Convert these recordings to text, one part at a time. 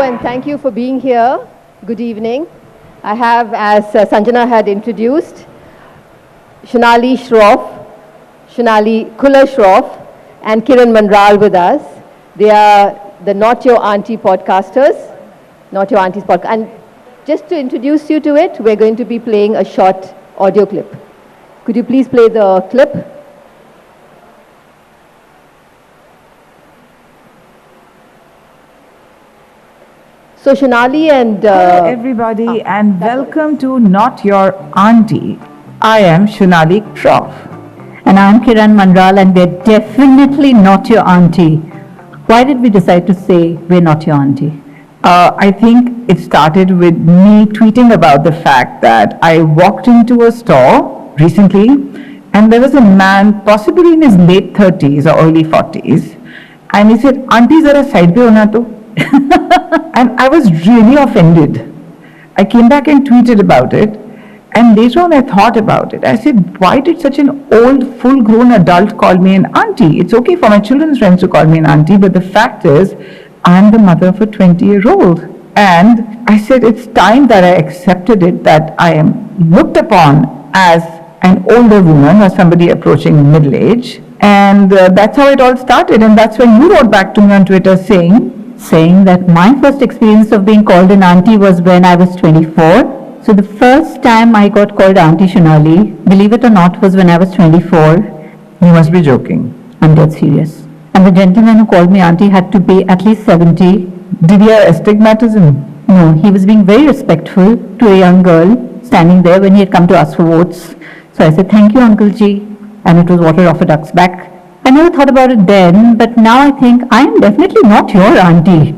Hello and thank you for being here. Good evening. I have, as Sanjana had introduced, Shunali Khullar Shroff, and Kiran Manral with us. They are the Not Your Auntie podcasters, Not Your Auntie's podcast. And just to introduce you to it, we're going to be playing a short audio clip. Could you please play the clip? So Shunali and... Hello everybody and welcome to Not Your Auntie. I am Shunali Khullar Shroff. And I'm Kiran Manral and we're definitely not your auntie. Why did we decide to say we're not your auntie? I think it started with me tweeting about the fact that I walked into a store recently and there was a man possibly in his late 30s or early 40s and he said, "Auntie zara side pe hona to." And I was really offended. I came back and tweeted about it. And later on I thought about it. I said, why did such an old, full-grown adult call me an auntie? It's okay for my children's friends to call me an auntie, but the fact is, I'm the mother of a 20-year-old. And I said, it's time that I accepted it, that I am looked upon as an older woman or somebody approaching middle age. And that's how it all started. And that's when you wrote back to me on Twitter saying that my first experience of being called an auntie was when I was 24. So the first time I got called Auntie Shunali, believe it or not, was when I was 24. You must be joking. I'm dead serious. And the gentleman who called me auntie had to be at least 70. Did he have astigmatism? No, he was being very respectful to a young girl standing there when he had come to ask for votes. So I said, "Thank you, Uncle Ji." And it was water off a duck's back. I never thought about it then, but now I think I am definitely not your auntie.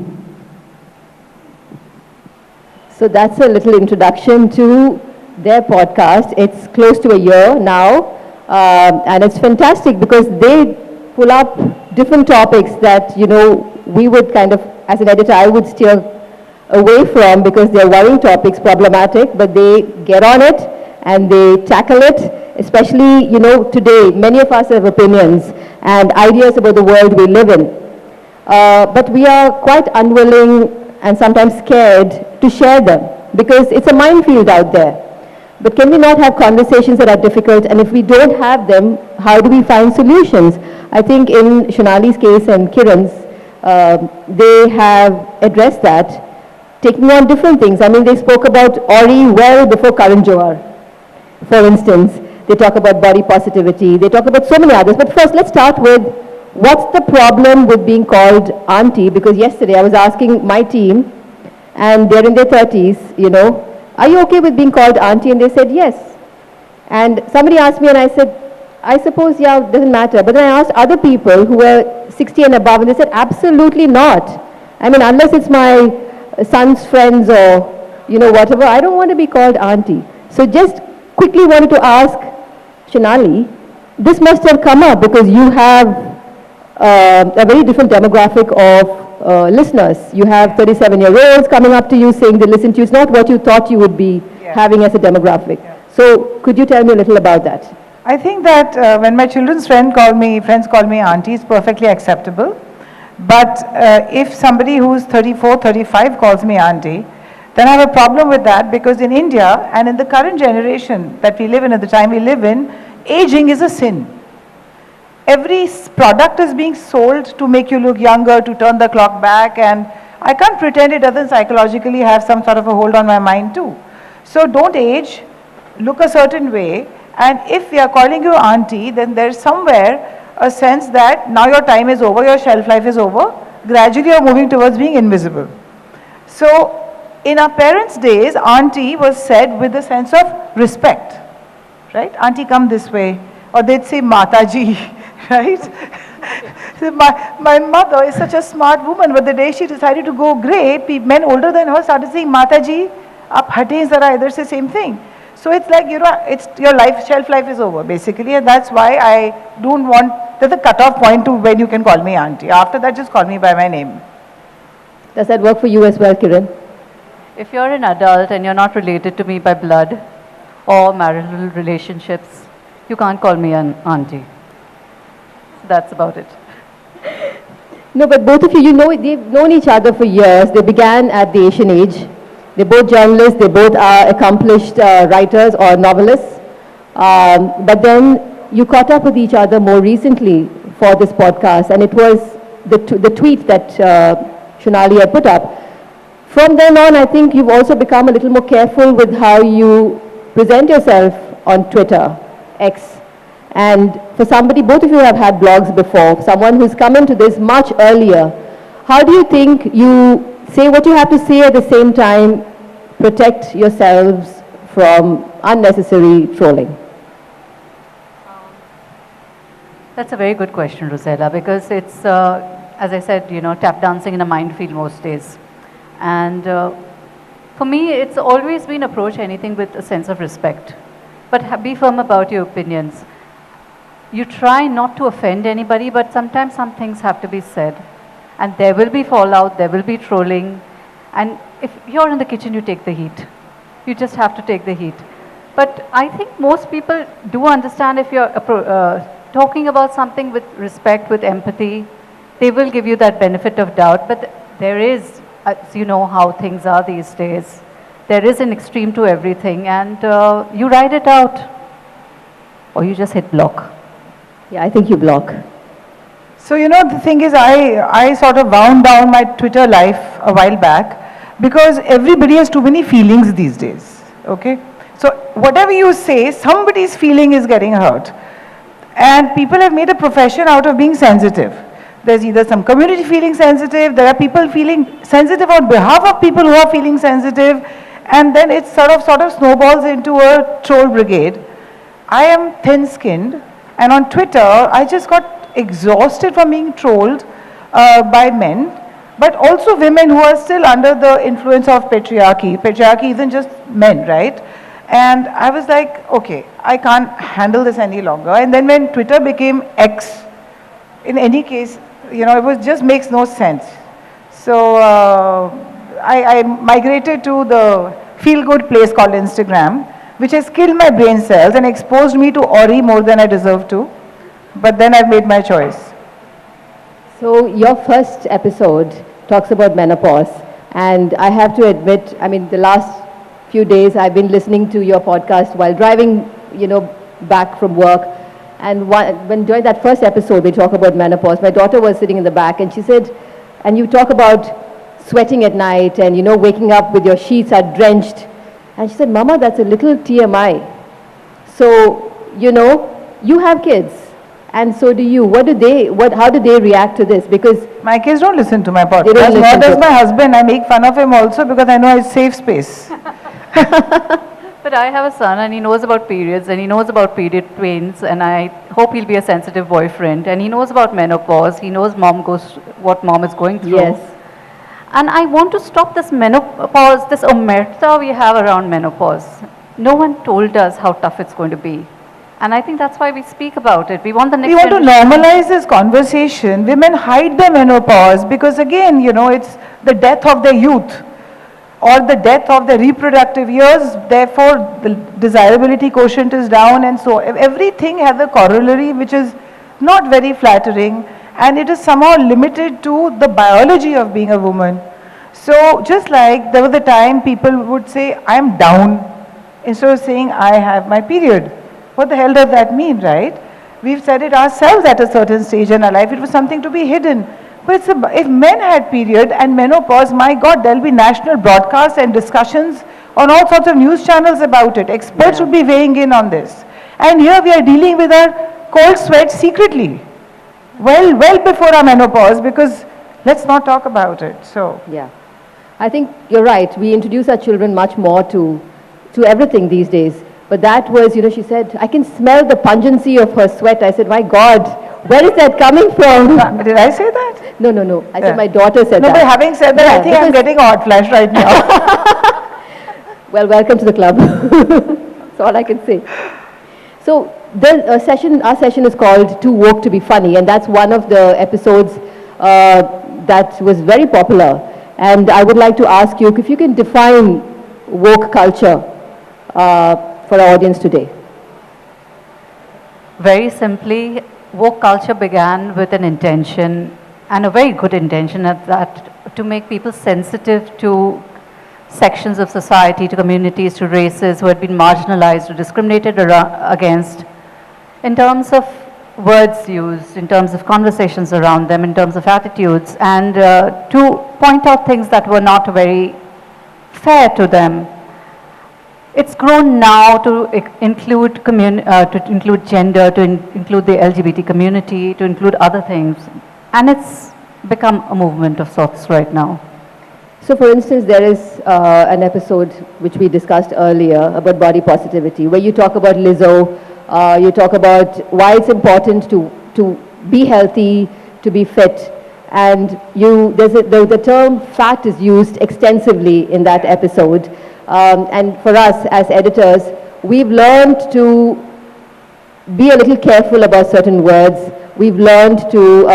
So that's a little introduction to their podcast. It's close to a year now, and it's fantastic because they pull up different topics that, we would kind of, as an editor, I would steer away from because they're worrying topics, problematic, but they get on it and they tackle it, especially, today, many of us have opinions and ideas about the world we live in. But we are quite unwilling and sometimes scared to share them because it's a minefield out there. But can we not have conversations that are difficult? And if we don't have them, how do we find solutions? I think in Shunali's case and Kiran's, they have addressed that, taking on different things. I mean, they spoke about Ori well before Karan Johar, for instance. They talk about body positivity. They talk about so many others. But first, let's start with what's the problem with being called auntie? Because yesterday I was asking my team, and they're in their 30s, are you okay with being called auntie? And they said yes. And somebody asked me and I said, I suppose, yeah, it doesn't matter. But then I asked other people who were 60 and above and they said, absolutely not. I mean, unless it's my son's friends or, whatever, I don't want to be called auntie. So just quickly wanted to ask Shunali, this must have come up because you have a very different demographic of listeners. You have 37-year-olds coming up to you saying they listen to you. It's not what you thought you would be having as a demographic. So could you tell me a little about that? I think that when my children's friends call me auntie, it's perfectly acceptable. But if somebody who's 34, 35 calls me auntie, then I have a problem with that because in India and in the current generation that we live in, at the time we live in, aging is a sin. Every product is being sold to make you look younger, to turn the clock back, and I can't pretend it doesn't psychologically have some sort of a hold on my mind too. So don't age, look a certain way, and if we are calling you auntie, then there's somewhere a sense that now your time is over, your shelf life is over, gradually you're moving towards being invisible. So in our parents' days, auntie was said with a sense of respect, right? Auntie, come this way. Or they'd say Mataji, right? So my mother is such a smart woman, but the day she decided to go grey, men older than her started saying Mataji, aap hate zara idhar se, same thing. So it's like, it's your shelf life is over basically, and that's why I don't want, there's a cutoff point to when you can call me auntie. After that, just call me by my name. Does that work for you as well, Kiran? If you're an adult and you're not related to me by blood or marital relationships, you can't call me an auntie. That's about it. No, but both of you, they've known each other for years. They began at the Asian age. They're both journalists. They both are accomplished writers or novelists. But then you caught up with each other more recently for this podcast, and it was the tweet that Shunali had put up. From then on, I think you've also become a little more careful with how you present yourself on Twitter, X. And for somebody, both of you have had blogs before, someone who's come into this much earlier, how do you think you say what you have to say at the same time, protect yourselves from unnecessary trolling? That's a very good question, Rosella, because it's, as I said, tap dancing in a minefield most days. And for me, it's always been approach anything with a sense of respect. But be firm about your opinions. You try not to offend anybody, but sometimes some things have to be said. And there will be fallout, there will be trolling. And if you're in the kitchen, you take the heat. You just have to take the heat. But I think most people do understand if you're talking about something with respect, with empathy, they will give you that benefit of doubt. But there is, as you know how things are these days, there is an extreme to everything, and you ride it out. Or you just hit block. Yeah, I think you block. So, the thing is, I sort of wound down my Twitter life a while back because everybody has too many feelings these days, okay? So, whatever you say, somebody's feeling is getting hurt. And people have made a profession out of being sensitive. There's either some community feeling sensitive, there are people feeling sensitive on behalf of people who are feeling sensitive, and then it sort of snowballs into a troll brigade. I am thin-skinned. And on Twitter, I just got exhausted from being trolled by men, but also women who are still under the influence of patriarchy. Patriarchy isn't just men, right? And I was like, okay, I can't handle this any longer. And then when Twitter became X, in any case, it just makes no sense. So I migrated to the feel-good place called Instagram, which has killed my brain cells and exposed me to Ori more than I deserve to. But then I've made my choice. So your first episode talks about menopause. And I have to admit, the last few days I've been listening to your podcast while driving, back from work. And during that first episode, we talk about menopause. My daughter was sitting in the back and she said, and you talk about sweating at night and, waking up with your sheets are drenched. And she said, Mama, that's a little TMI. So, you have kids, and so do you. How do they react to this? Because my kids don't listen to my podcast. Nor does my husband. I make fun of him also because I know it's safe space. But I have a son, and he knows about periods, and he knows about period pains, and I hope he'll be a sensitive boyfriend. And he knows about menopause. He knows what mom is going through. yes. And I want to stop this menopause, this omerta we have around menopause. No one told us how tough it's going to be. And I think that's why we speak about it. We want the next We want to generation- normalize this conversation. Women hide their menopause because again, it's the death of their youth or the death of their reproductive years. Therefore, the desirability quotient is down, and so everything has a corollary which is not very flattering. And it is somehow limited to the biology of being a woman. So just like there was a time people would say, I'm down, instead of saying, I have my period. What the hell does that mean, right? We've said it ourselves at a certain stage in our life. It was something to be hidden. But if men had period and menopause, my God, there'll be national broadcasts and discussions on all sorts of news channels about it. Experts would be weighing in on this. And here we are dealing with our cold sweat secretly. Well before our menopause, because let's not talk about it. So Yeah. I think you're right. We introduce our children much more to everything these days. But that was, she said, I can smell the pungency of her sweat. I said, my God, where is that coming from? did I say that? No. I said my daughter said No, that. but having said that, I think I'm getting a hot flash right now. Well, welcome to the club. That's all I can say. So our session is called Too Woke to be Funny, and that's one of the episodes that was very popular. And I would like to ask you if you can define woke culture for our audience today. Very simply, woke culture began with an intention and a very good intention at that, to make people sensitive to sections of society, to communities, to races who had been marginalized or discriminated against, in terms of words used, in terms of conversations around them, in terms of attitudes, and to point out things that were not very fair to them. It's grown now to include gender, to include the LGBT community, to include other things, and it's become a movement of sorts right now. So for instance, there is an episode which we discussed earlier about body positivity, where you talk about Lizzo, you talk about why it's important to be healthy, to be fit, and the term fat is used extensively in that episode. And for us as editors, we've learned to be a little careful about certain words. We've learned to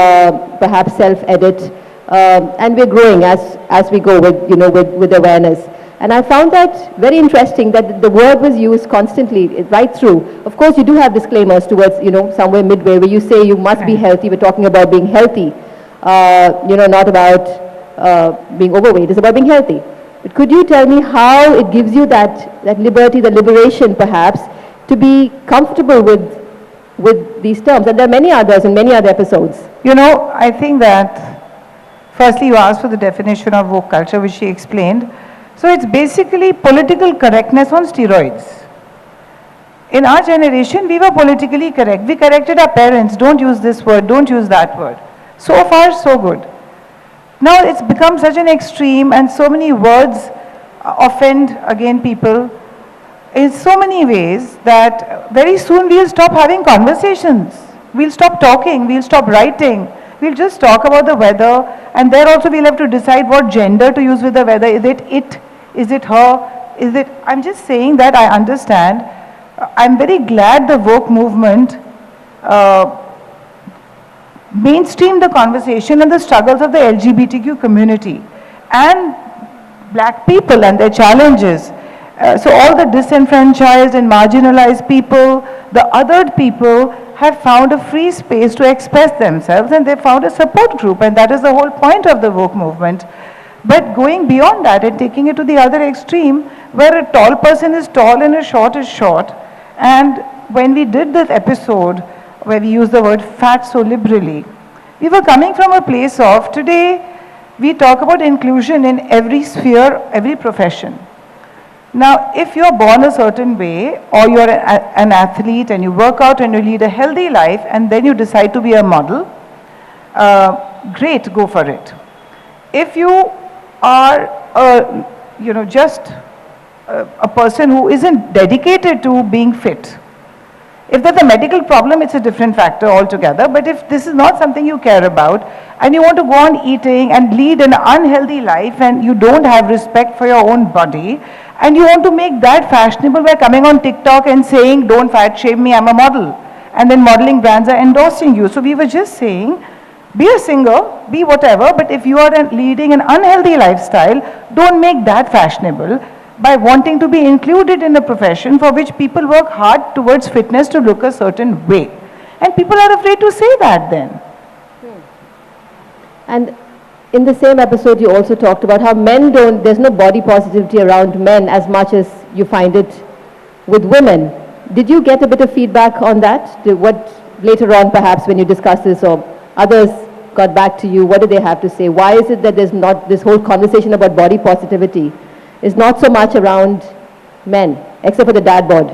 perhaps self-edit, and we're growing as we go with awareness. And I found that very interesting that the word was used constantly right through. Of course, you do have disclaimers towards, somewhere midway where you say you must be healthy. We're talking about being healthy, not about being overweight. It's about being healthy. But could you tell me how it gives you that liberty, the liberation perhaps, to be comfortable with these terms? And there are many others in many other episodes. I think that firstly you asked for the definition of woke culture, which she explained. So it's basically political correctness on steroids. In our generation, we were politically correct. We corrected our parents, don't use this word, don't use that word. So far, so good. Now it's become such an extreme, and so many words offend again people in so many ways that very soon we'll stop having conversations. We'll stop talking, we'll stop writing. We'll just talk about the weather, and there also we'll have to decide what gender to use with the weather. Is it it? Is it her? Is it? I'm just saying that I understand. I'm very glad the woke movement mainstream the conversation and the struggles of the LGBTQ community and black people and their challenges. So all the disenfranchised and marginalized people, the othered people have found a free space to express themselves, and they found a support group, and that is the whole point of the woke movement. But going beyond that and taking it to the other extreme, where a tall person is tall and a short is short, and when we did this episode where we use the word fat so liberally, we were coming from a place of, today we talk about inclusion in every sphere, every profession. Now, if you're born a certain way, or you're an athlete and you work out and you lead a healthy life, and then you decide to be a model, great, go for it. If you are, just a person who isn't dedicated to being fit, if there's a medical problem, it's a different factor altogether. But if this is not something you care about, and you want to go on eating and lead an unhealthy life, and you don't have respect for your own body, and you want to make that fashionable by coming on TikTok and saying, don't fat shame me, I'm a model. And then modeling brands are endorsing you. So we were just saying, be a singer, be whatever, but if you are leading an unhealthy lifestyle, don't make that fashionable by wanting to be included in a profession for which people work hard towards fitness to look a certain way. And people are afraid to say that then. And in the same episode, you also talked about how there's no body positivity around men as much as you find it with women. Did you get a bit of feedback on that? What later on, perhaps, when you discuss this, or others got back to you, what did they have to say? Why is it that there's not this whole conversation about body positivity is not so much around men, except for the dad bod?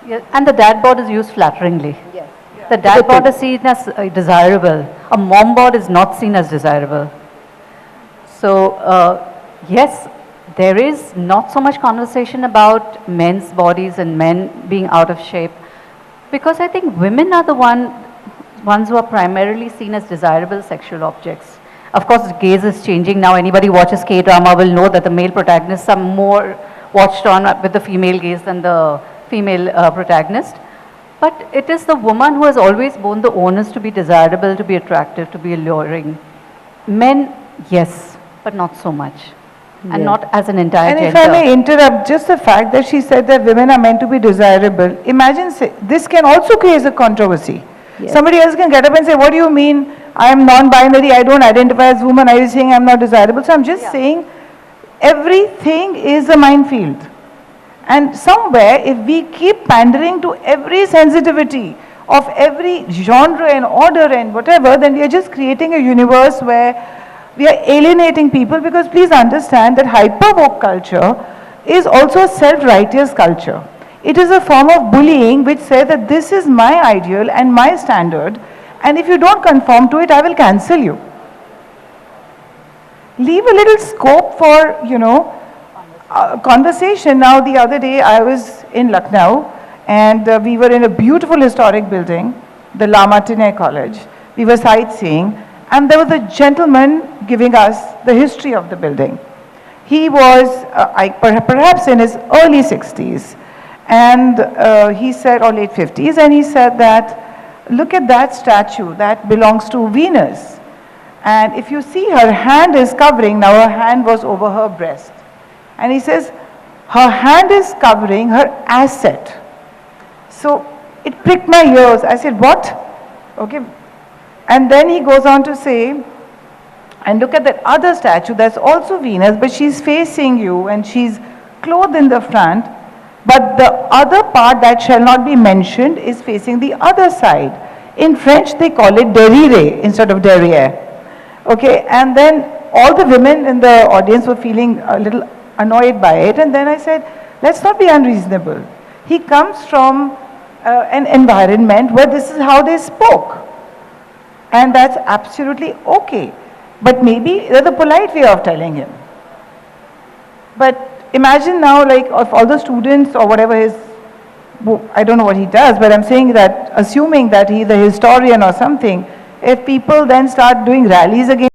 Yeah, and the dad bod is used flatteringly. Yes. The dad bod is seen as desirable. A mom bod is not seen as desirable. So, yes, there is not so much conversation about men's bodies and men being out of shape, because I think women are the ones who are primarily seen as desirable sexual objects. Of course, the gaze is changing now. Anybody who watches K-drama will know that the male protagonists are more watched on with the female gaze than the female protagonist. But it is the woman who has always borne the onus to be desirable, to be attractive, to be alluring. Men, yes, but not so much. And not as an entire and gender. if I may interrupt, just the fact that she said that women are meant to be desirable, imagine this can also create a controversy. Yes. Somebody else can get up and say, what do you mean I am non-binary, I don't identify as woman, are you saying I'm not desirable? So I'm just saying everything is a minefield. And somewhere, if we keep pandering to every sensitivity of every genre and order and whatever, then we are just creating a universe where we are alienating people, because please understand that hyper-woke culture is also a self-righteous culture. It is a form of bullying which says that this is my ideal and my standard, and if you don't conform to it, I will cancel you. Leave a little scope for, conversation. Now, the other day I was in Lucknow, and we were in a beautiful historic building, the Lama Tinay College. We were sightseeing, and there was a gentleman giving us the history of the building. He was perhaps in his early 60s, and he said, or late 50s, and he said that, look at that statue, that belongs to Venus. And if you see, her hand is covering, now her hand was over her breast. And he says, her hand is covering her asset. So it pricked my ears. I said, what? Okay. And then he goes on to say, and look at that other statue, that's also Venus, but she's facing you and she's clothed in the front, but the other part that shall not be mentioned is facing the other side. In French, they call it derrière instead of derrière. Okay, and then all the women in the audience were feeling a little annoyed by it, and then I said, let's not be unreasonable. He comes from an environment where this is how they spoke, and that's absolutely okay. But maybe there's a polite way of telling him. But imagine now, like, of all the students or whatever I don't know what he does, but I'm saying that, assuming that he's a historian or something, if people then start doing rallies against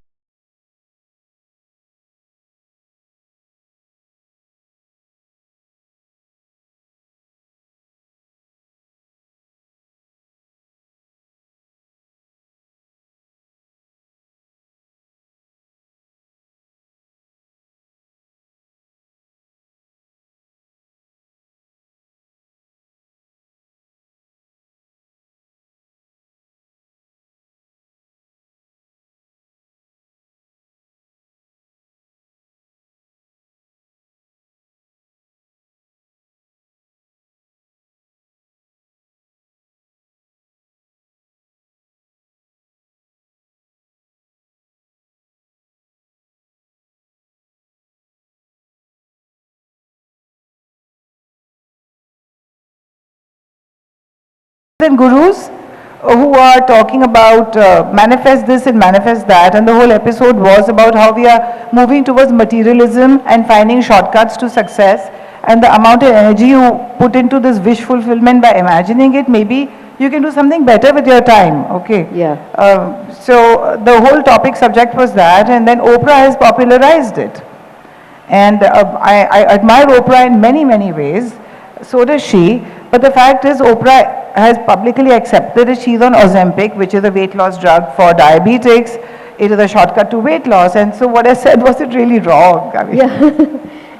and gurus who are talking about manifest this and manifest that, and the whole episode was about how we are moving towards materialism and finding shortcuts to success, and the amount of energy you put into this wish fulfillment by imagining it, maybe you can do something better with your time, okay? Yeah. So the whole topic subject was that, and then Oprah has popularized it. And I admire Oprah in many, many ways, so does she, but the fact is Oprah has publicly accepted that she's on Ozempic, which is a weight loss drug for diabetics. It is a shortcut to weight loss, and so what I said, was it really wrong? I mean, Yeah.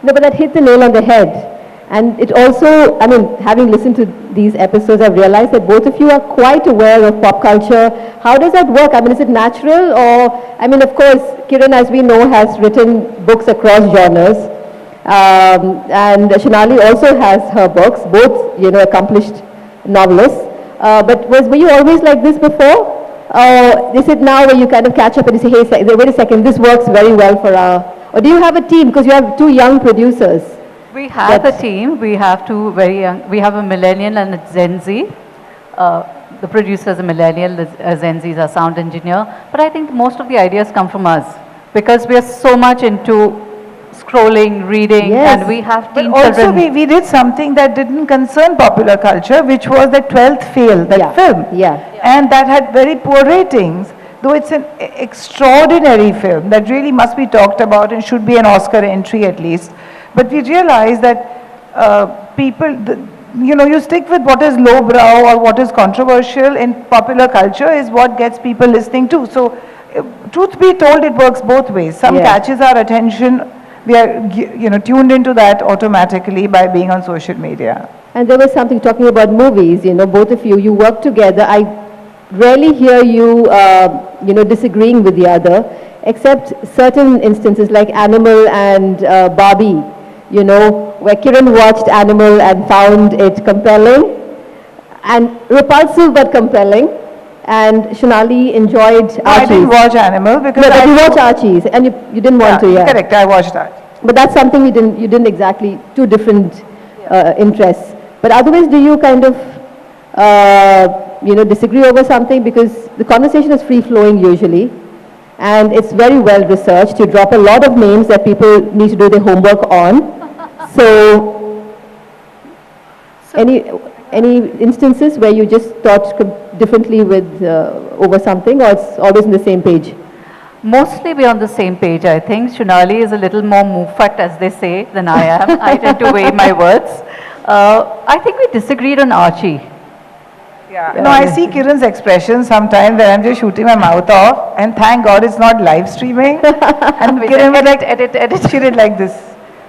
No, but that hit the nail on the head. And it also, I mean, having listened to these episodes, I've realized that both of you are quite aware of pop culture. How does that work? I mean, is it natural, or, I mean, of course, Kiran, as we know, has written books across genres. And Shunali also has her books, both, accomplished novelists. But were you always like this before? Or is it now where you kind of catch up and you say, hey, wait a second, this works very well for our... Or do you have a team? Because you have two young producers. We have a team. We have two very young, we have a millennial and a Gen Z. The producer is a millennial, the Gen Z is a sound engineer. But I think most of the ideas come from us, because we are so much into scrolling, reading, Yes. and we have but teen also children. we did something that didn't concern popular culture, which was the 12th Fail, that Yeah. film. Yeah. And that had very poor ratings, though it's an extraordinary film that really must be talked about and should be an Oscar entry at least. But we realized that people, you stick with what is lowbrow or what is controversial in popular culture is what gets people listening to. So, truth be told, it works both ways. Some Yeah. catches our attention. We are, tuned into that automatically by being on social media. And there was something talking about movies, both of you work together. I rarely hear you, disagreeing with the other, except certain instances like Animal and Barbie, where Kiran watched Animal and found it compelling and repulsive but compelling, and Shunali enjoyed No, I didn't Archie's. watch Animal because No, but you watched Archie's and you didn't want to, yeah. Correct, I watched that. But that's something you didn't exactly, two different interests. But otherwise, do you kind of, disagree over something? Because the conversation is free-flowing usually, and it's very well researched. You drop a lot of names that people need to do their homework on. So, any instances where you just thought differently with over something, or it's always on the same page? Mostly we're on the same page, I think. Shunali is a little more mufat, as they say, than I am. I tend to weigh my words. I think we disagreed on Archie. Yeah. No, I see Kiran's expression sometimes when I'm just shooting my mouth off, and thank God it's not live streaming. And Kiran was like, edit. She did like this.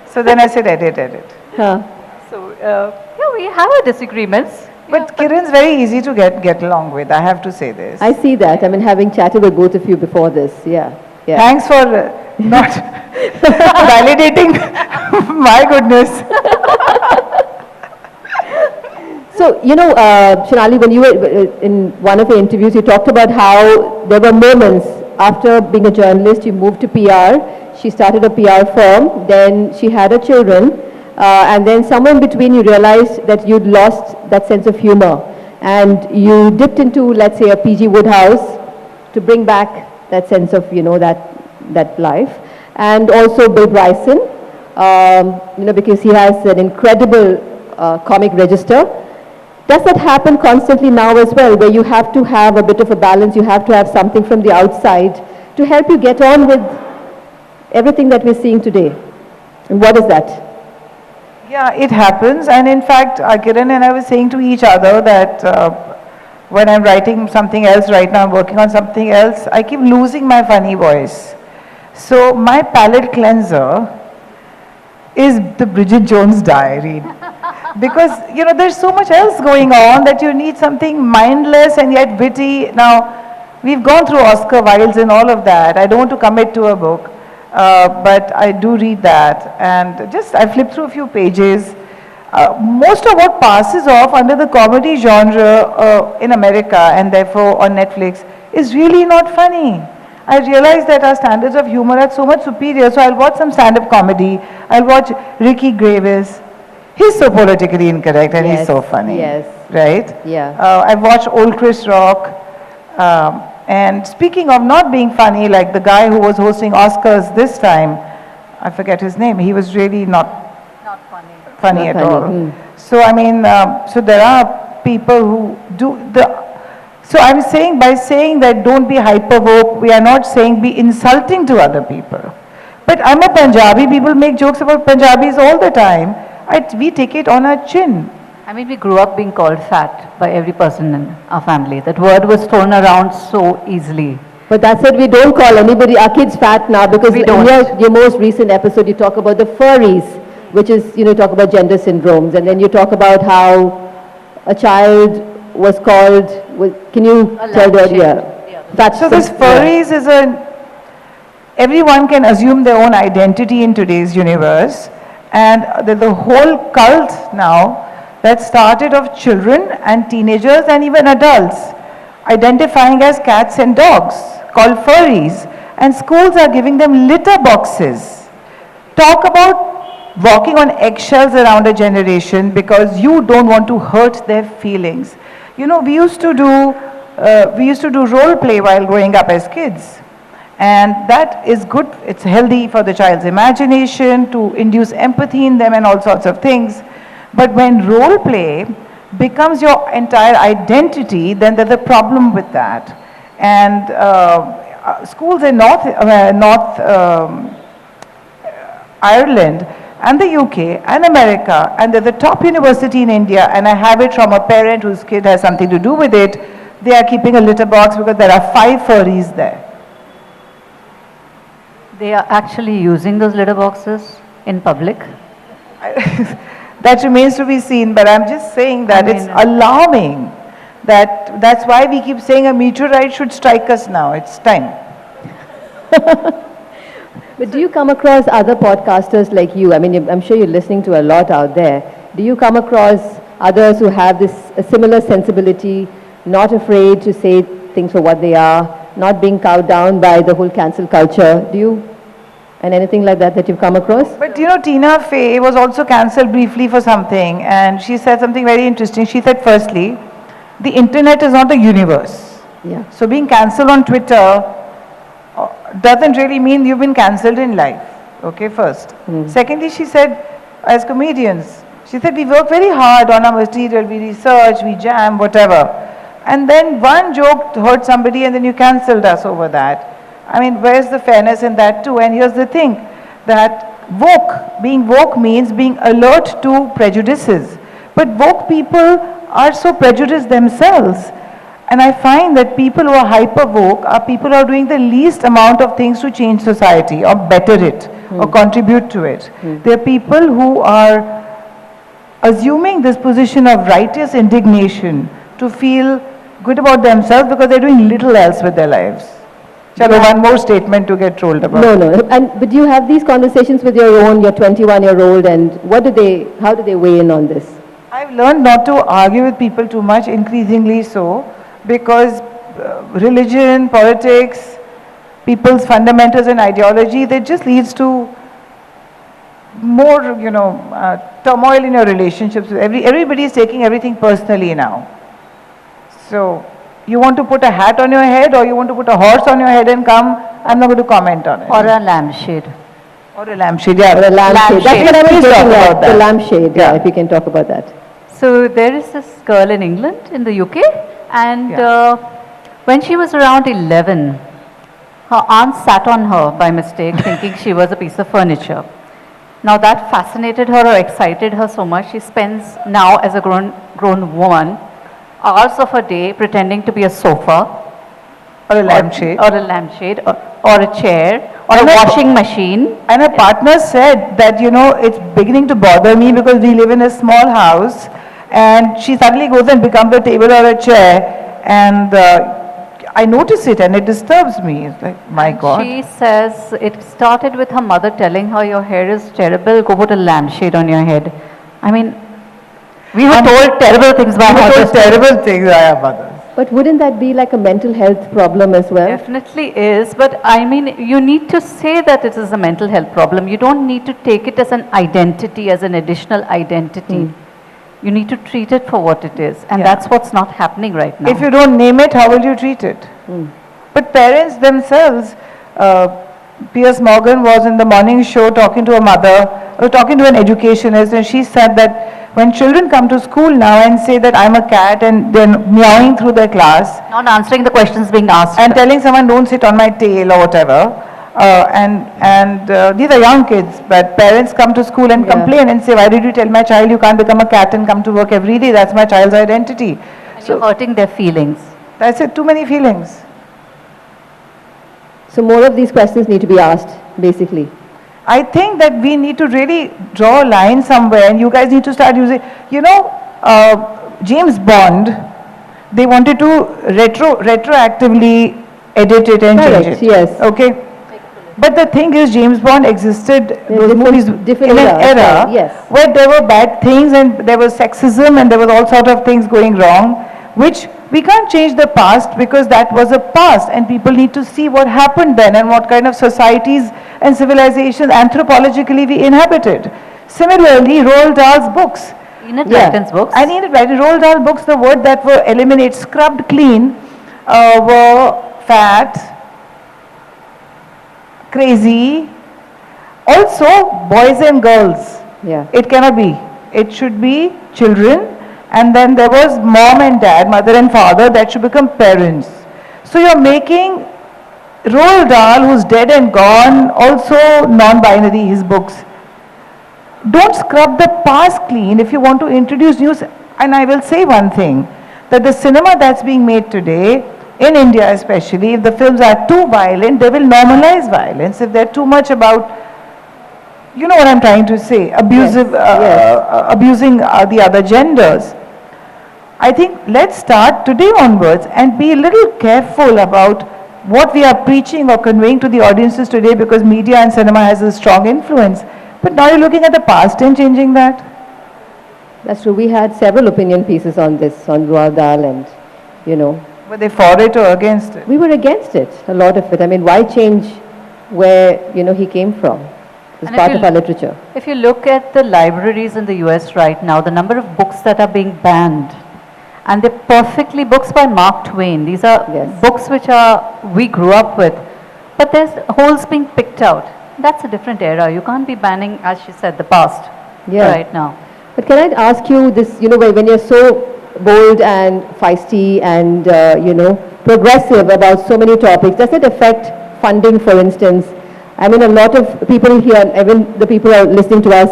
So then I said, edit. Huh. So, yeah, we have our disagreements. But Kiran's very easy to get along with, I have to say this. I see that. I mean, having chatted with both of you before this, yeah. Thanks for not validating my goodness. So, Shunali, when you were in one of your interviews, you talked about how there were moments after being a journalist, you moved to PR, she started a PR firm, then she had her children, and then somewhere in between you realized that you'd lost that sense of humor, and you dipped into, let's say, a PG Woodhouse to bring back that sense of, that life, and also Bill Bryson, because he has an incredible comic register. Does that happen constantly now as well, where you have to have a bit of a balance, you have to have something from the outside to help you get on with everything that we're seeing today? And what is that? Yeah, it happens, and in fact, Kiran and I were saying to each other that when I'm writing something else right now, I'm working on something else, I keep losing my funny voice. So my palate cleanser is the Bridget Jones Diary. Because, there's so much else going on that you need something mindless and yet witty. Now, we've gone through Oscar Wilde and all of that. I don't want to commit to a book, but I do read that. And I flipped through a few pages. Most of what passes off under the comedy genre in America and therefore on Netflix is really not funny. I realize that our standards of humor are so much superior, so I'll watch some stand-up comedy. I'll watch Ricky Gervais. He's so politically incorrect and he's so funny. Yes. Right? Yeah. I've watched old Chris Rock. And speaking of not being funny, like the guy who was hosting Oscars this time, I forget his name, he was really not funny at all. So I mean, so there are people who do so I'm saying, by saying that don't be hyper woke, we are not saying be insulting to other people. But I'm a Punjabi, people make jokes about Punjabis all the time. We take it on our chin. I mean, we grew up being called fat by every person in our family. That word was thrown around so easily. But that's it, we don't call anybody, our kids fat now, because We in don't. your most recent episode you talk about the furries, which is, talk about gender syndromes, and then you talk about how a child was called, can you tell that? Yeah. So this furries is everyone can assume their own identity in today's universe, and the whole cult now that started of children and teenagers and even adults identifying as cats and dogs called furries, and schools are giving them litter boxes. Talk about walking on eggshells around a generation because you don't want to hurt their feelings. We used to do role play while growing up as kids, and that is good. It's healthy for the child's imagination to induce empathy in them and all sorts of things. But when role play becomes your entire identity, then there's a problem with that. And schools in North Ireland and the UK and America, and they're the top university in India, and I have it from a parent whose kid has something to do with it, they are keeping a litter box because there are 5 furries there. They are actually using those litter boxes in public. That remains to be seen, but I'm just saying that it's alarming That's why we keep saying a meteorite should strike us now. It's time. But do you come across other podcasters like you? I mean, I'm sure you're listening to a lot out there. Do you come across others who have this a similar sensibility, not afraid to say things for what they are, not being cowed down by the whole cancel culture? Do you, and anything like that you've come across? But you know, Tina Fey was also cancelled briefly for something, and she said something very interesting. She said, firstly, the internet is not the universe. Yeah. So being cancelled on Twitter doesn't really mean you've been cancelled in life. Okay, first. Secondly, she said, as comedians, she said, we work very hard on our material, we research, we jam, whatever. And then one joke hurt somebody and then you cancelled us over that. I mean, where's the fairness in that too? And here's the thing, that being woke means being alert to prejudices. But woke people are so prejudiced themselves. And I find that people who are hyper woke are people who are doing the least amount of things to change society or better it or contribute to it. They are people who are assuming this position of righteous indignation to feel good about themselves because they're doing little else with their lives. Chalo, one more statement to get trolled about. No. But you have these conversations with your 21-year-old, and how do they weigh in on this? I've learned not to argue with people too much, increasingly so, because religion, politics, people's fundamentals and ideology, that just leads to more, turmoil in your relationships. Everybody is taking everything personally now. So, you want to put a hat on your head or you want to put a horse on your head and come, I'm not going to comment on it. Or a lampshade. Or a lampshade, yeah. Or a lampshade. That's what I was getting at, the lampshade, Yeah. if we can talk about that. So there is this girl in England, in the UK, and when she was around 11, her aunt sat on her by mistake thinking she was a piece of furniture. Now that fascinated her or excited her so much, she spends now as a grown woman hours of her day pretending to be a sofa Or a lampshade. or a lampshade or a chair or And a her washing machine. And her partner said that, it's beginning to bother me because we live in a small house and she suddenly goes and becomes a table or a chair and I notice it and it disturbs me. It's like, my God. She says it started with her mother telling her, your hair is terrible, go put a lampshade on your head. I mean, we were told terrible things by We were mothers. told terrible things by our mothers. But wouldn't that be like a mental health problem as well? Definitely is, but I mean, you need to say that it is a mental health problem. You don't need to take it as an identity, as an additional identity. You need to treat it for what it is, and that's what's not happening right now. If you don't name it, how will you treat it? But parents themselves, Piers Morgan was in the morning show talking to a mother, or talking to an educationist, and she said that when children come to school now and say that I'm a cat and they're meowing through their class, Not answering the questions being asked. and telling someone don't sit on my tail or whatever, these are young kids, but parents come to school and complain and say, why did you tell my child you can't become a cat and come to work every day? That's my child's identity. And you're hurting their feelings. I said, too many feelings. So more of these questions need to be asked, basically. I think that we need to really draw a line somewhere and you guys need to start using, James Bond, they wanted to retroactively edit it and change Correct, it. yes. Okay? But the thing is, James Bond existed, those movies, different in an era, era yes. where there were bad things and there was sexism and there was all sort of things going wrong, which we can't change the past because that was a past and people need to see what happened then and what kind of societies and civilizations anthropologically we inhabited. Similarly, Roald Dahl's books. Enid Yeah. Blyton's books. I needed writing Roald Dahl books, the word that were eliminated, scrubbed clean, were fat, crazy, also boys and girls. Yeah. It cannot be. It should be children, and then there was mom and dad, mother and father, that should become parents. So you're making Roald Dahl, who's dead and gone, also non-binary, his books. Don't scrub the past clean if you want to introduce news. And I will say one thing, that the cinema that's being made today, in India especially, if the films are too violent, they will normalize violence. If they're too much about, you know what I'm trying to say, abusive, Yes. abusing the other genders. I think let's start today onwards and be a little careful about what we are preaching or conveying to the audiences today, because media and cinema has a strong influence. But now you're looking at the past and changing that. That's true. We had several opinion pieces on this, on Roald Dahl, and, you know. Were they for it or against it? We were against it, a lot of it. I mean, why change where, you know, he came from? It's And part of our literature. If you look at the libraries in the US right now, the number of books that are being banned, and they're perfectly books by Mark Twain. These are Yes. books which we grew up with, but there's holes being picked out. That's a different era. You can't be banning, as she said, the past right now. But can I ask you this, you know, when you're so bold and feisty and, you know, progressive about so many topics, does it affect funding, for instance? I mean, a lot of people here, even the people who are listening to us,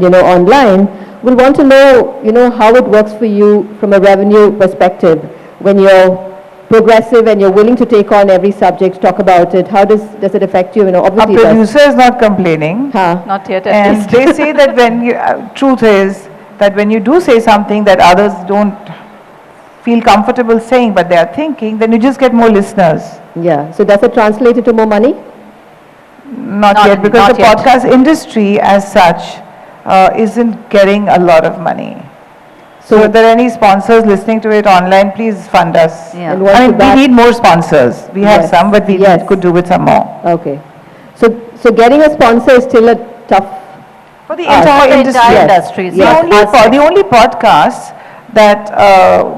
you know, online, will want to know, you know, how it works for you from a revenue perspective when you're progressive and you're willing to take on every subject, talk about it. How does it affect you? You know, obviously Our producer is not complaining. Not yet, at And least. they say that when you, truth is that when you do say something that others don't feel comfortable saying, but they are thinking, then you just get more listeners. Yeah. So does it translate into more money? Not yet, because not the yet. podcast industry as such isn't getting a lot of money. So if there are any sponsors listening to it online, please fund us. Yeah. And what I mean, would that- we need more sponsors. We have Yes. some, but we Yes. could do with some more. Okay. So getting a sponsor is still a tough. For the Ah, entire For the industry. entire Yes. industry. it's Yes. not us. The only podcasts that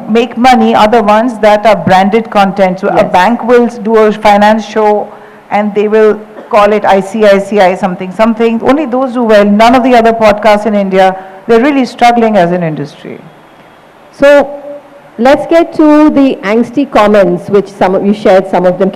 make money are the ones that are branded content. So a Yes. bank will do a finance show and they will call it ICICI something something. Only those do well. None of the other podcasts in India, they're really struggling as an industry. So let's get to the angsty comments, which some of you shared, some of them.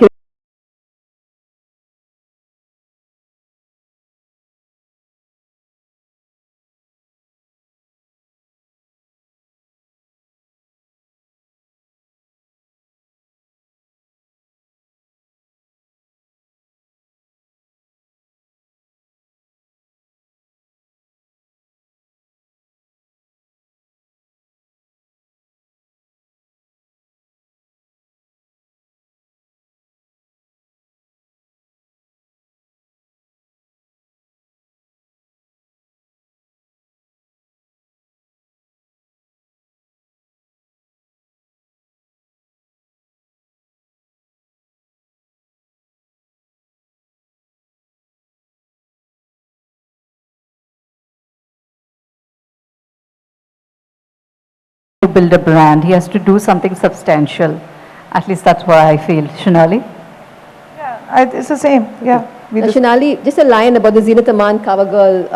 To build a brand, he has to do something substantial. At least that's what I feel. Shunali? It's the same, yeah. Shunali, just a line about the Zinat Aman Cover Girl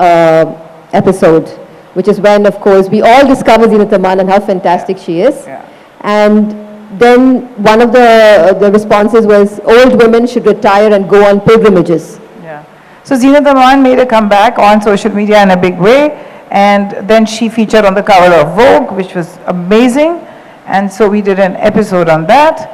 episode, which is when, of course, we all discover Zinat Aman and how fantastic she is. Yeah. And then one of the responses was, old women should retire and go on pilgrimages. Yeah. So Zinat Aman made a comeback on social media in a big way, and then she featured on the cover of Vogue, which was amazing, and so we did an episode on that,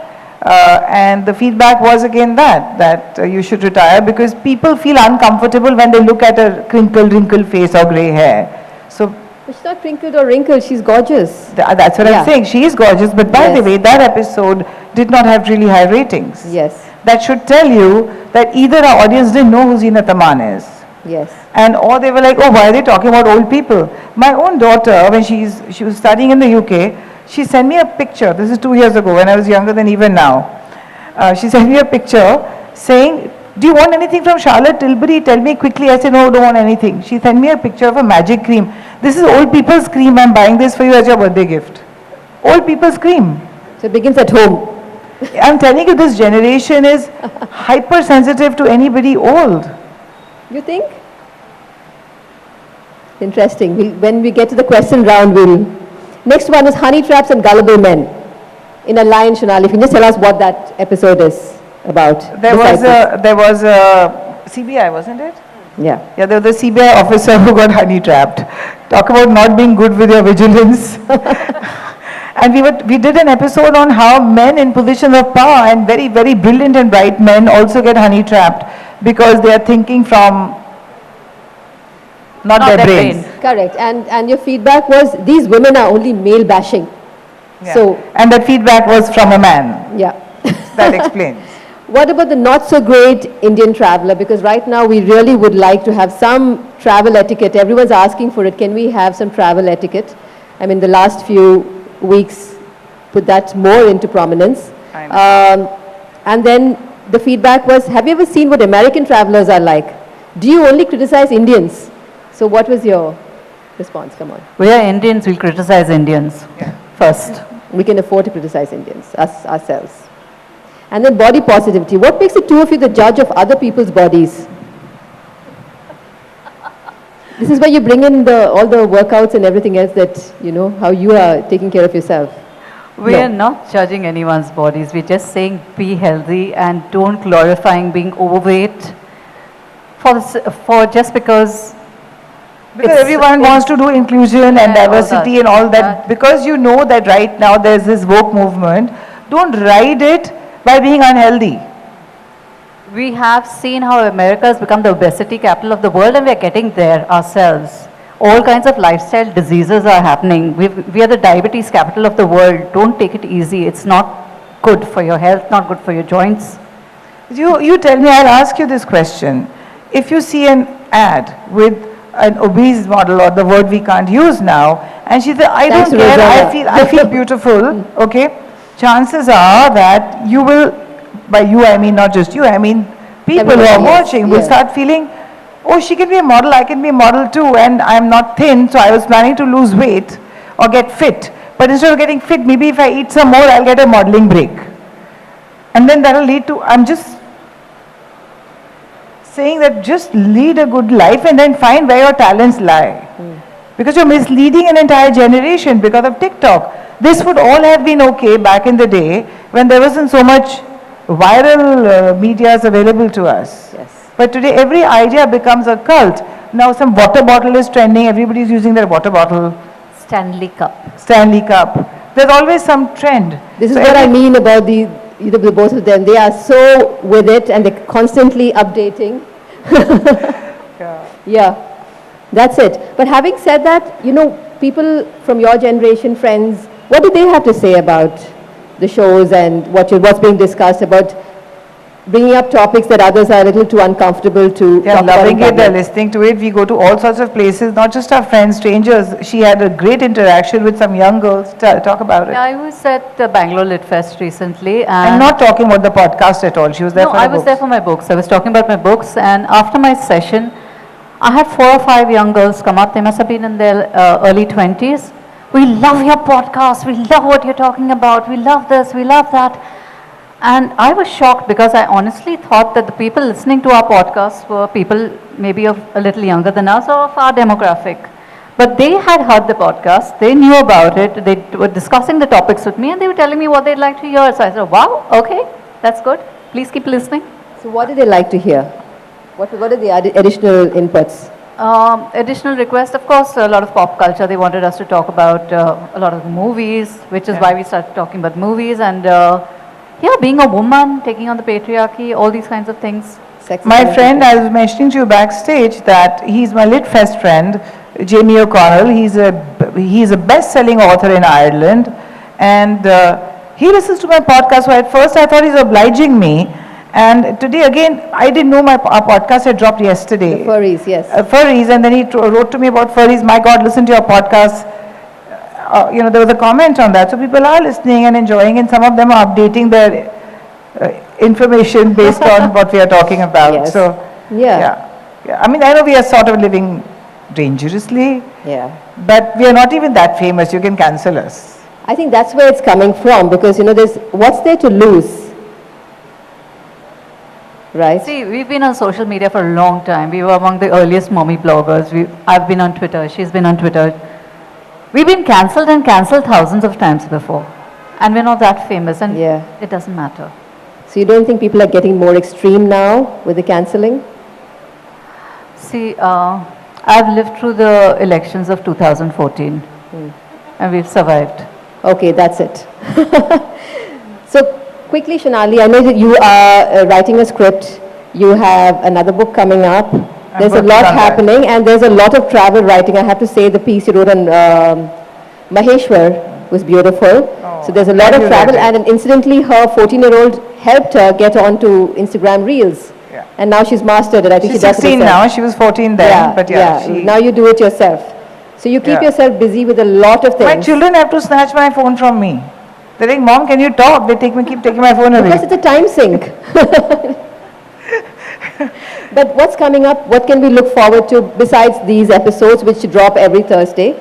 and the feedback was again that you should retire because people feel uncomfortable when they look at a wrinkled face or grey hair. So But she's not crinkled or wrinkled, she's gorgeous. that's what Yeah. I'm saying. She is gorgeous, but by the Yes. way, that episode did not have really high ratings. Yes, That should tell you that either our audience didn't know who Zinat Aman is, yes. and or they were like, oh, why are they talking about old people? My own daughter, when she was studying in the UK, she sent me a picture. This is 2 years ago when I was younger than even now. She sent me a picture saying, do you want anything from Charlotte Tilbury? Tell me quickly. I said, no, don't want anything. She sent me a picture of a magic cream. This is old people's cream. I'm buying this for you as your birthday gift. Old people's cream. So it begins at home. I'm telling you, this generation is hypersensitive to anybody old. You think? Interesting. When we get to the question round, Next one is honey traps and gullible men. In a line, Shunali, if you can just tell us what that episode is about. There was a CBI, wasn't it? Yeah. Yeah, there was a CBI officer who got honey trapped. Talk about not being good with your vigilance. And we did an episode on how men in positions of power and very, very brilliant and bright men also get honey trapped because they are thinking from not their brains. Correct. And your feedback was these women are only male bashing. Yeah. So, And that feedback was from a man. yeah. That explains. What about the not so great Indian traveler? Because right now we really would like to have some travel etiquette. Everyone's asking for it. Can we have some travel etiquette? I mean, the last few weeks put that more into prominence. I know. And then the feedback was, have you ever seen what American travelers are like? Do you only criticize Indians? So what was your response? Come on. We are Indians, we'll criticize Indians first. We can afford to criticize Indians, us ourselves. And then body positivity. What makes the two of you the judge of other people's bodies? This is where you bring in all the workouts and everything else that, you know, how you are taking care of yourself. We No. are not judging anyone's bodies. We're just saying be healthy and don't glorifying being overweight for just because. Because It's- everyone wants to do inclusion and Yeah, all diversity that. and all that. That. Because you know that right now there's this woke movement, don't ride it by being unhealthy. We have seen how America has become the obesity capital of the world, and we are getting there ourselves. All kinds of lifestyle diseases are happening. We are the diabetes capital of the world. Don't take it easy. It's not good for your health, not good for your joints. You tell me, I'll ask you this question. If you see an ad with an obese model, or the word we can't use now, and she said, I Thanks, don't care, Rosella. I feel beautiful, okay? Chances are that you will, by you I mean not just you, I mean people who are Everybody, yes, watching will yeah. start feeling, oh, she can be a model, I can be a model too, and I'm not thin, so I was planning to lose weight or get fit. But instead of getting fit, maybe if I eat some more, I'll get a modeling break. And then that'll lead to, I'm just saying that just lead a good life and then find where your talents lie. Because you're misleading an entire generation because of TikTok. This would all have been okay back in the day when there wasn't so much viral medias available to us. Yes. But today every idea becomes a cult. Now some water bottle is trending, everybody's using their water bottle, Stanley Cup. Stanley Cup. There's always some trend. This is So what I every- mean about the both of them. They are so with it and they're constantly updating. Yeah, that's it. But having said that, you know, people from your generation, friends, what do they have to say about the shows and what's being discussed about bringing up topics that others are a little too uncomfortable to They're talk about in loving it, they're public? listening to it. We go to all sorts of places, not just our friends, strangers. She had a great interaction with some young girls. Talk about it. Yeah, I was at the Bangalore Lit Fest recently, I'm and not talking about the podcast at all. She was there no, for I the was there books. for my books. I was talking about my books, and after my session, I had 4 or 5 young girls come up. They must have been in their early 20s. We love your podcast. We love what you're talking about. We love this. We love that. And I was shocked because I honestly thought that the people listening to our podcast were people maybe of a little younger than us or of our demographic. But they had heard the podcast, they knew about it, they were discussing the topics with me, and they were telling me what they'd like to hear. So I said, wow, okay, that's good. Please keep listening. So what do they like to hear? What are the additional inputs? Additional request, of course, a lot of pop culture. They wanted us to talk about a lot of movies, which is why we started talking about movies, and yeah, being a woman, taking on the patriarchy, all these kinds of things. Sex My and friend, everything. I was mentioning to you backstage that he's my Lit Fest friend, Jamie O'Connell. He's a best-selling author in Ireland, and he listens to my podcast. So at first I thought he's obliging me, and today again I didn't know our podcast had dropped yesterday. The furries, yes. Furries, and then he wrote to me about furries. My God, listen to your podcast. You know, there was a comment on that. So people are listening and enjoying, and some of them are updating their information based on what we are talking about. Yes. So, Yeah. yeah. I mean, I know we are sort of living dangerously, Yeah. but we are not even that famous. You can cancel us. I think that's where it's coming from because, you know, what's there to lose? Right? See, we've been on social media for a long time. We were among the earliest mommy bloggers. I've been on Twitter, she's been on Twitter. We've been cancelled and cancelled thousands of times before. And we're not that famous, and Yeah. it doesn't matter. So you don't think people are getting more extreme now with the cancelling? See, I've lived through the elections of 2014, and we've survived. Okay, that's it. So quickly, Shunali, I know that you are writing a script. You have another book coming up. There's a working lot on that. happening, and there's a lot of travel writing. I have to say the piece you wrote on Maheshwar was beautiful. So there's a lot glad of you travel, read it. and incidentally, her 14-year-old helped her get onto Instagram Reels. Yeah. And now she's mastered it. I think She's she does it 16 herself. now. She was 14 then, but she... Now you do it yourself. So you keep Yeah. yourself busy with a lot of things. My children have to snatch my phone from me. They're like, Mom, can you talk? They keep taking my phone away. Because it's a time sink. But what's coming up? What can we look forward to besides these episodes, which drop every Thursday?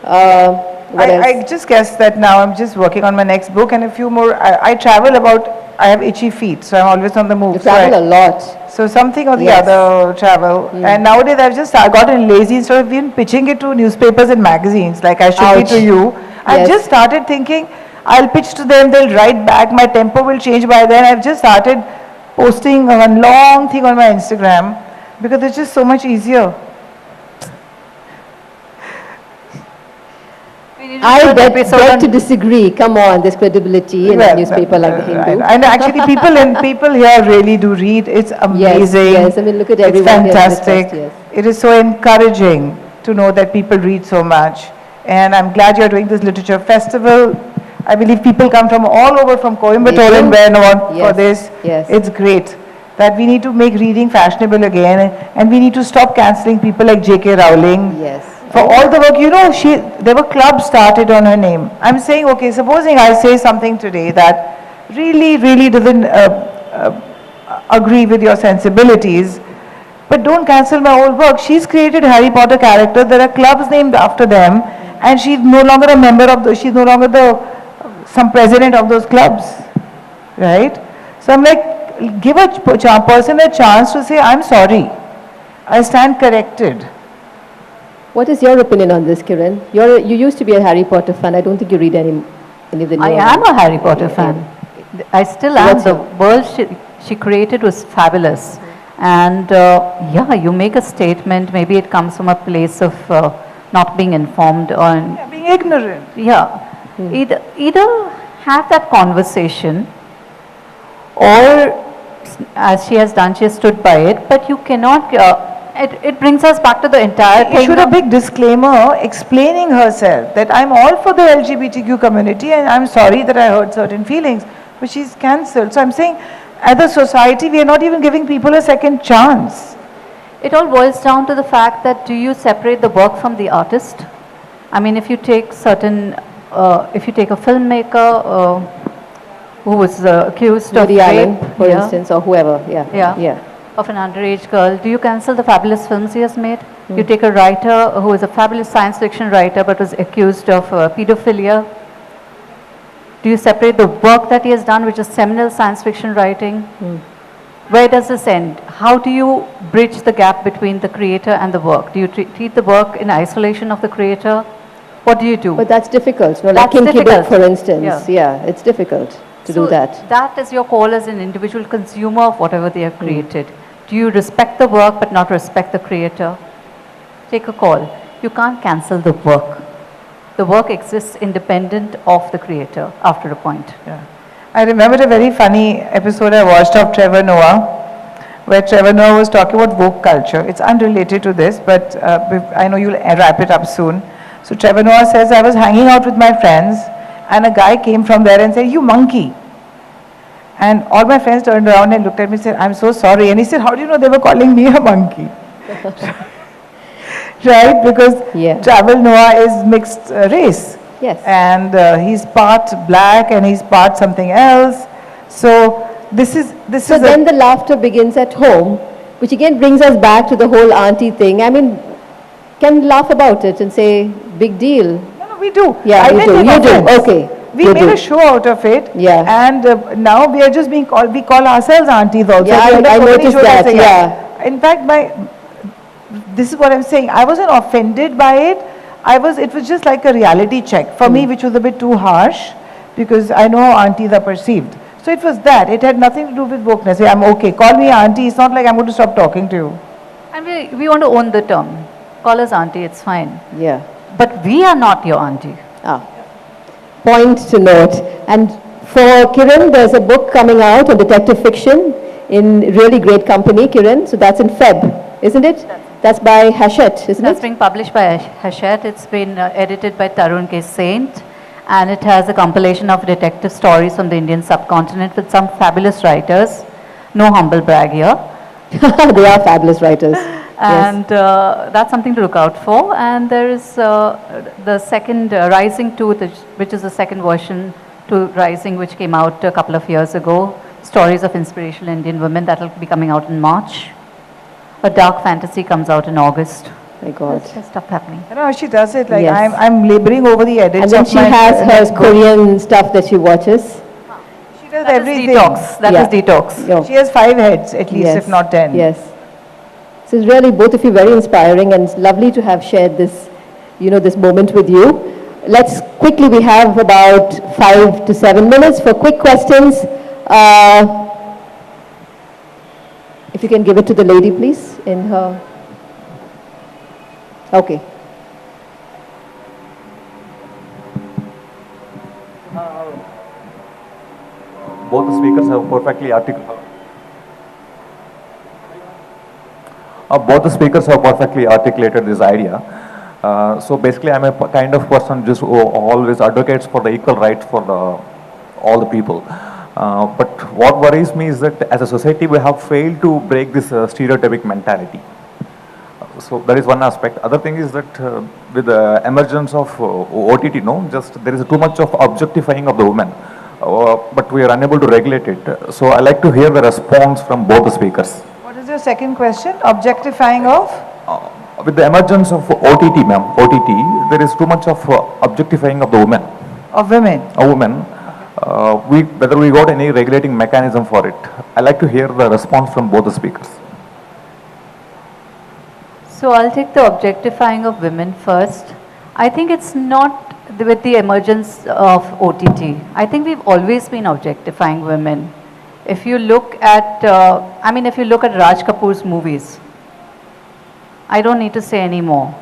What else? I just guess that now I'm just working on my next book and a few more. I travel about, I have itchy feet, so I'm always on the move. You travel a lot. So something or the Yes. other travel. And nowadays I've just gotten lazy. Instead of even pitching it to newspapers and magazines like I should be Ouch. to you, I've Yes. just started thinking I'll pitch to them, they'll write back, my tempo will change by then. I've just started posting a long thing on my Instagram because it's just so much easier. I beg to disagree. Come on, there's credibility in a Well, newspaper like the Hindu. And actually people here really do read. It's amazing. Yes. I mean, look at everyone It's here in the fantastic. trust, yes. It is so encouraging to know that people read so much. And I'm glad you're doing this literature festival. I believe people come from all over, from Coimbatore They and do. Bangalore for Yes, this. yes. It's great that we need to make reading fashionable again, and we need to stop cancelling people like J.K. Rowling. Yes. For all the work, there were clubs started on her name. I'm saying, okay, supposing I say something today that really doesn't agree with your sensibilities, but don't cancel my old work. She's created Harry Potter characters. There are clubs named after them, and she's no longer a member of those. She's no longer some president of those clubs, right? So I'm like, give a person a chance to say, I'm sorry. I stand corrected. What is your opinion on this, Kiran? You used to be a Harry Potter fan. I don't think you read any of the new I am a Harry Potter fan. I still am. What's The world she created was fabulous. And you make a statement, maybe it comes from a place of not being informed on, Being ignorant. either have that conversation, or as she has done, she has stood by it, but you cannot, it brings us back to the entire thing. Issued a big disclaimer explaining herself that I'm all for the LGBTQ community and I'm sorry that I hurt certain feelings, but she's cancelled. So I'm saying, as a society, we are not even giving people a second chance. It all boils down to the fact that, do you separate the work from the artist? I mean, if you take if you take a filmmaker who was accused Woody of Allen, rape, for instance, or whoever. Yeah. of an underage girl, do you cancel the fabulous films he has made? You take a writer who is a fabulous science fiction writer but was accused of pedophilia. Do you separate the work that he has done, which is seminal science fiction writing? Where does this end? How do you bridge the gap between the creator and the work? Do you treat the work in isolation of the creator? What do you do? But that's difficult. No, like That's Kinky Book, difficult. for instance. Yeah. It's difficult to do that. That is your call as an individual consumer of whatever they have created. Do you respect the work but not respect the creator? Take a call. You can't cancel the work. The work exists independent of the creator after a point. Yeah. I remember a very funny episode I watched of Trevor Noah, where Trevor Noah was talking about woke culture. It's unrelated to this, but I know you'll wrap it up soon. So Trevor Noah says, I was hanging out with my friends, and a guy came from there and said, you monkey. And all my friends turned around and looked at me and said, I'm so sorry. And he said, how do you know they were calling me a monkey? Right? Because Trevor Noah is mixed race. Yes. And he's part black and he's part something else. So this is So then the laughter begins at home, which again brings us back to the whole auntie thing. I mean, can we laugh about it and say, big deal? No, we do. Yeah, we do. You do. Okay. We made a show out of it. Yeah. And now we are just being called, we call ourselves aunties also. Yeah, I noticed that, yeah. In fact, this is what I'm saying. I wasn't offended by it. It was just like a reality check for me, which was a bit too harsh because I know how aunties are perceived. So it was that. It had nothing to do with wokeness. I'm okay. Call me auntie. It's not like I'm going to stop talking to you. And we want to own the term. Call us auntie, it's fine. Yeah. But we are not your auntie. Point to note. And for Kiran, there's a book coming out on detective fiction in really great company, Kiran. So that's in Feb, isn't it? That's by Hachette, isn't That's it? being published by Hachette. It's been edited by Tarun K. Saint. and it has a compilation of detective stories from the Indian subcontinent with some fabulous writers. No humble brag here. They are fabulous writers. And that's something to look out for. And there is the second Rising 2, which is the second version to Rising, which came out a couple of years ago. Stories of inspirational Indian women, that will be coming out in March. A dark fantasy comes out in August. My God. There's stuff happening. You know, she does it like Yes. I'm laboring over the edits And then of she my has next her book. Korean stuff that she watches. She does That is everything. detox. That is Yeah. detox. No. She has 5 heads at least, Yes. if not 10. Yes. So it's really both of you very inspiring, and it's lovely to have shared this, this moment with you. Let's quickly, we have about 5 to 7 minutes for quick questions. If you can give it to the lady, please, in her. Okay. Both the speakers have perfectly articulated. Both the speakers have perfectly articulated this idea. So basically, I'm a kind of person just who always advocates for the equal rights for all the people. But what worries me is that as a society, we have failed to break this stereotypic mentality. So that is one aspect. Other thing is that with the emergence of OTT, there is too much of objectifying of the women, but we are unable to regulate it. So I like to hear the response from both the speakers. What is your second question? Objectifying of? With the emergence of OTT, OTT, there is too much of objectifying of the women. Of women. A woman. Whether we got any regulating mechanism for it. I like to hear the response from both the speakers. So I'll take the objectifying of women first. I think it's not with the emergence of OTT. I think we've always been objectifying women. If you look at, if you look at Raj Kapoor's movies, I don't need to say any more.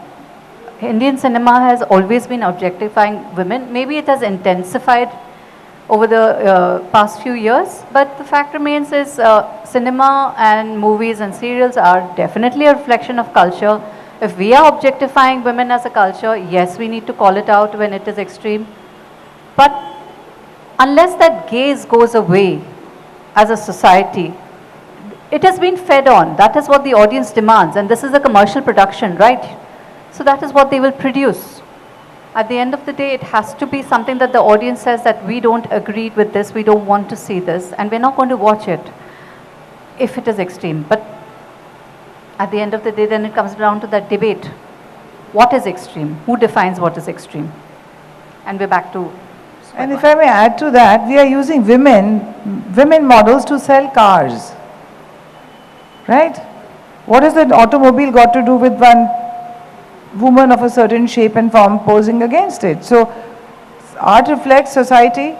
Indian cinema has always been objectifying women. Maybe it has intensified over the past few years, but the fact remains is cinema and movies and serials are definitely a reflection of culture. If we are objectifying women as a culture, yes, we need to call it out when it is extreme. But unless that gaze goes away as a society, it has been fed on. That is what the audience demands, and this is a commercial production, right? So that is what they will produce. At the end of the day, it has to be something that the audience says that we don't agree with this, we don't want to see this, and we're not going to watch it if it is extreme. But at the end of the day, then it comes down to that debate. What is extreme? Who defines what is extreme? And we're back to... And if I may add to that, we are using women models to sell cars. Right? What has an automobile got to do with one woman of a certain shape and form posing against it? So art reflects society,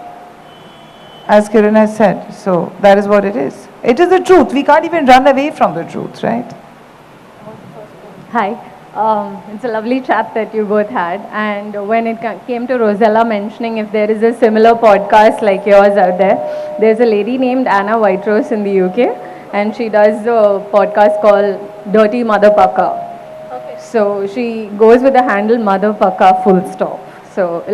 as Kiran has said. So that is what it is. It is the truth. We can't even run away from the truth, right? Hi. It's a lovely chat that you both had, and when it came to Rosella mentioning if there is a similar podcast like yours out there, there's a lady named Anna Whiterose in the UK, and she does a podcast called Dirty Mother Pukka. Okay. So she goes with the handle Mother Pukka full stop. So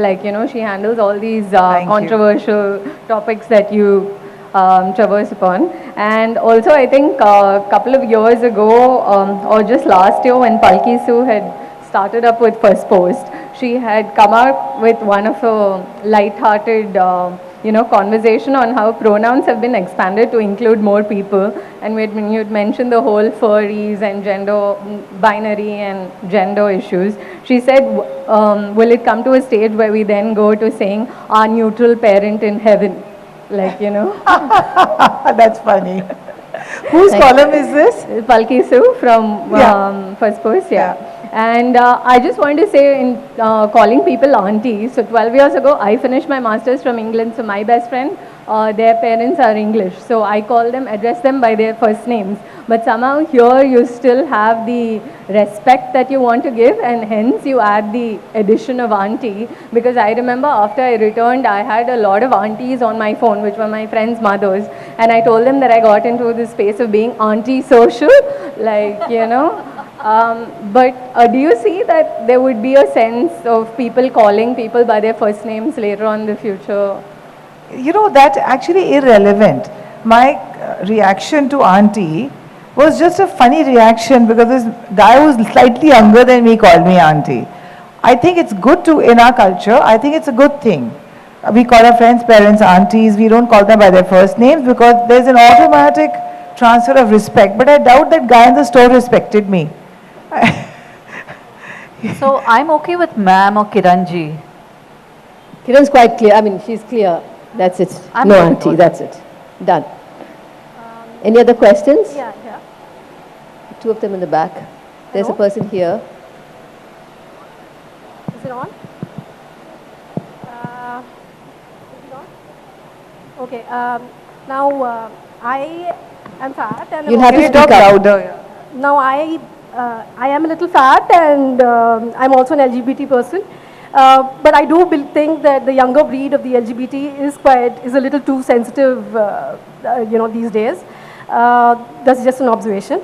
she handles all these controversial topics that you traverse upon. And also I think a couple of years ago or just last year when Palki Su had started up with First Post, she had come out with one of a light-hearted conversation on how pronouns have been expanded to include more people, and you'd mentioned the whole furries and gender binary and gender issues. She said, will it come to a stage where we then go to saying our neutral parent in heaven? That's funny. Whose column is this? Palki Su from First Post, And I just wanted to say in calling people auntie, so 12 years ago I finished my masters from England, so my best friend, their parents are English, so I address them by their first names. But somehow here you still have the respect that you want to give, and hence you add the addition of auntie, because I remember after I returned I had a lot of aunties on my phone which were my friends' mothers, and I told them that I got into the space of being auntie social, But do you see that there would be a sense of people calling people by their first names later on in the future? You know, that's actually irrelevant. My reaction to auntie was just a funny reaction because this guy who's slightly younger than me called me auntie. I think it's good to, in our culture, I think it's a good thing. We call our friends' parents aunties, we don't call them by their first names because there's an automatic transfer of respect. But I doubt that guy in the store respected me. So I'm okay with ma'am or Kiranji. Kiran's quite clear. I mean, she's clear. That's it. I'm No good with auntie. all That's it. Done. Any other questions? Yeah. Two of them in the back. There's a Hello? person here. Is it on? Is it on? Okay. Now I am fat and You'll have Can to you talk speak up. louder? now I am a little fat and I'm also an LGBT person. But I do think that the younger breed of the LGBT is a little too sensitive, these days. That's just an observation.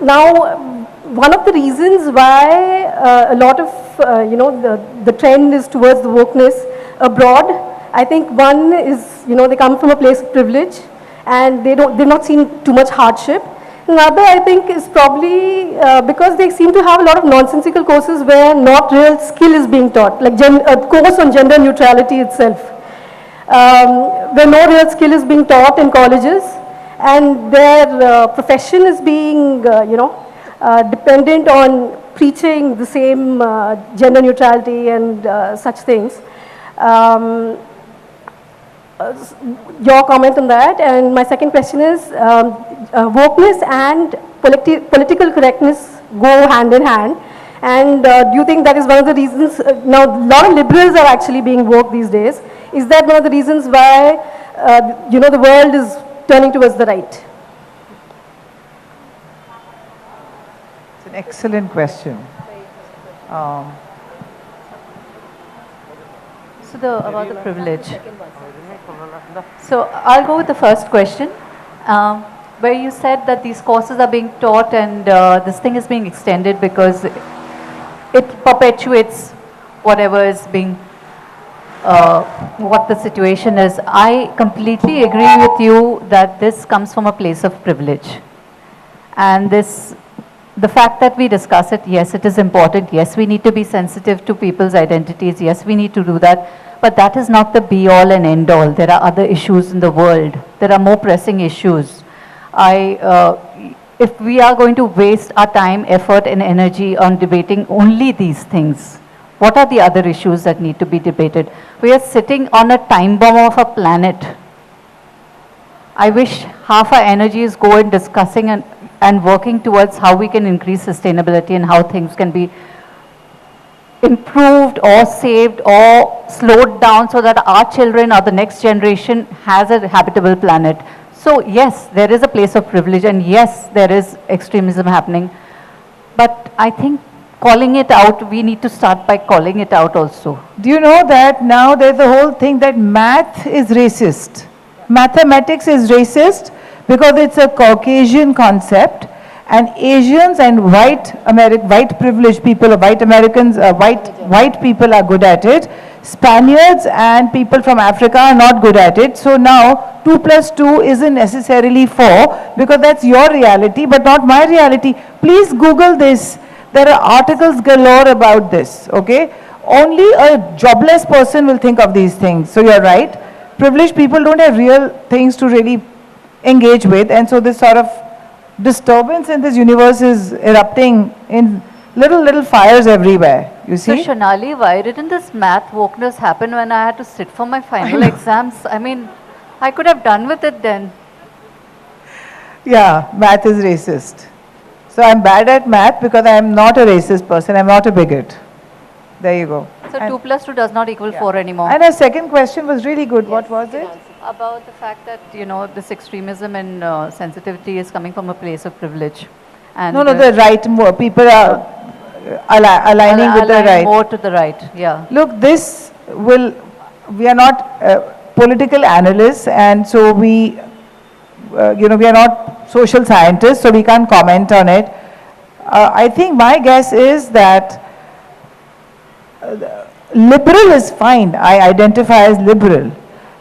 Now, one of the reasons why a lot of the trend is towards the wokeness abroad, I think one is they come from a place of privilege and they've not seen too much hardship. Another, I think, is probably because they seem to have a lot of nonsensical courses where not real skill is being taught, like a course on gender neutrality itself, where no real skill is being taught in colleges, and their profession is being, dependent on preaching the same gender neutrality and such things. Your comment on that, and my second question is, wokeness and political correctness go hand in hand, and do you think that is one of the reasons, now a lot of liberals are actually being woke these days, is that one of the reasons why, the world is turning towards the right? It's an excellent question. About the privilege. So I'll go with the first question, where you said that these courses are being taught and this thing is being extended because it perpetuates whatever is being, what the situation is. I completely agree with you that this comes from a place of privilege. And the fact that we discuss it, yes, it is important. Yes, we need to be sensitive to people's identities. Yes, we need to do that. But that is not the be-all and end-all. There are other issues in the world. There are more pressing issues. If we are going to waste our time, effort, and energy on debating only these things, what are the other issues that need to be debated? We are sitting on a time bomb of a planet. I wish half our energy is going discussing and working towards how we can increase sustainability and how things can be improved or saved or slowed down so that our children or the next generation has a habitable planet. So yes, there is a place of privilege and yes, there is extremism happening. But I think calling it out, we need to start by calling it out also. Do you know that now there's a whole thing that math is racist? Mathematics is racist because it's a Caucasian concept, and Asians and white privileged people, or white Americans, white people are good at it. Spaniards and people from Africa are not good at it. So now 2 plus 2 isn't necessarily 4 because that's your reality but not my reality. Please Google this. There are articles galore about this, okay? Only a jobless person will think of these things. So you're right. Privileged people don't have real things to really engage with, and so this sort of disturbance in this universe is erupting in little fires everywhere, you see? So Shunali, why didn't this math wokeness happen when I had to sit for my final exams? I mean, I could have done with it then. Yeah, math is racist. So I'm bad at math because I'm not a racist person, I'm not a bigot. There you go. So 2 plus 2 does not equal 4 anymore. And our second question was really good. What was it? About the fact that, this extremism and sensitivity is coming from a place of privilege. And No, the right more. People are aligning with the align right. more to the right, yeah. Look, we are not political analysts, and so we are not social scientists, so we can't comment on it. I think my guess is that liberal is fine. I identify as liberal.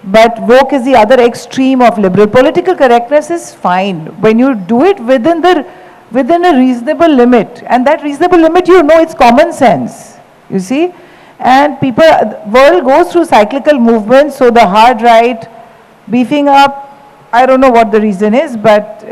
But woke is the other extreme of liberal. Political correctness is fine when you do it within a reasonable limit. And that reasonable limit, it's common sense. You see? And world goes through cyclical movements, so the hard right beefing up, I don't know what the reason is, but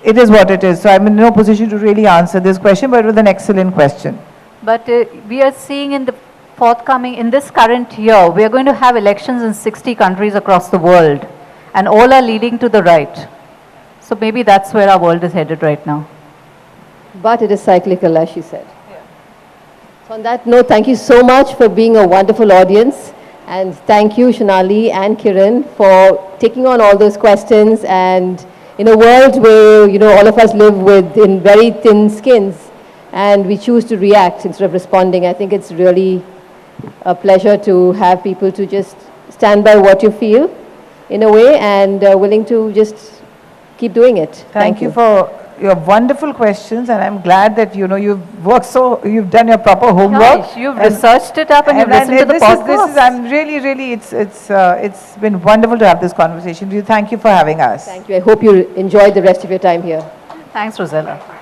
it is what it is. So I'm in no position to really answer this question, but it was an excellent question. But we are seeing in the in this current year, we are going to have elections in 60 countries across the world, and all are leading to the right. So maybe that's where our world is headed right now. But it is cyclical, as she said. Yeah. So on that note, thank you so much for being a wonderful audience. And thank you, Shunali and Kiran, for taking on all those questions. And in a world where, all of us live in very thin skins, and we choose to react instead of responding, I think it's really a pleasure to have people to just stand by what you feel in a way and willing to just keep doing it. Thank you for your wonderful questions, and I'm glad that you've worked you've done your proper homework. Gosh, you've researched it up and you've listened to the podcast. I'm really, it's been wonderful to have this conversation with you. Thank you for having us. Thank you. I hope you enjoy the rest of your time here. Thanks, Rosella.